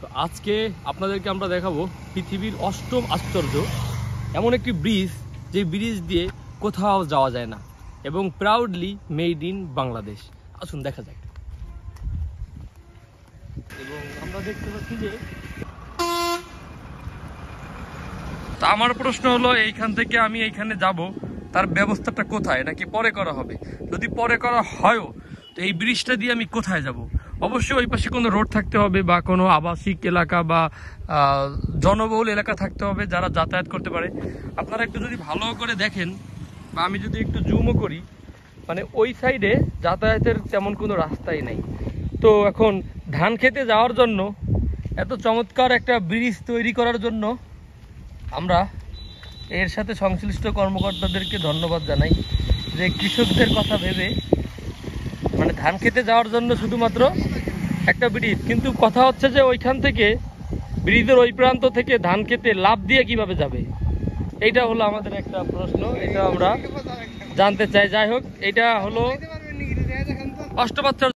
তো আজকে আপনাদেরকে আমরা দেখাবো পৃথিবীর অষ্টম আশ্চর্য, এমন একটি ব্রিজ যে ব্রিজ দিয়ে কোথাও যাওয়া যায় না এবং প্রাউডলি মেড ইন বাংলাদেশ। আসুন দেখা যাক। এবং আমরা দেখতে পাচ্ছি যে আমার প্রশ্ন হলো, এইখান থেকে আমি এইখানে যাব, তার ব্যবস্থাটা কোথায়? নাকি পরে করা হবে? যদি পরে করা হয়ও তো এই ব্রিজটা দিয়ে আমি কোথায় যাব? অবশ্যই ওই পাশে কোনো রোড থাকতে হবে বা কোনো আবাসিক এলাকা বা জনবহুল এলাকা থাকতে হবে যারা যাতায়াত করতে পারে। আপনারা একটু যদি ভালো করে দেখেন বা আমি যদি একটু জুমও করি, মানে ওই সাইডে যাতায়াতের তেমন কোনো রাস্তাই নেই। তো এখন ধান খেতে যাওয়ার জন্য এত চমৎকার একটা ব্রিজ তৈরি করার জন্য আমরা এর সাথে সংশ্লিষ্ট কর্মকর্তাদেরকে ধন্যবাদ জানাই যে কৃষকদের কথা ভেবে, মানে ধান খেতে যাওয়ার জন্য শুধুমাত্র একটা ব্রিজ, কিন্তু কথা হচ্ছে যে ওইখান থেকে ব্রিজের ওই প্রান্ত থেকে ধান খেতে লাফ দিয়ে কিভাবে যাবে, এইটা হলো আমাদের একটা প্রশ্ন, এটা আমরা জানতে চাই। যাই হোক, এটা হলো অষ্টম আশ্চর্য।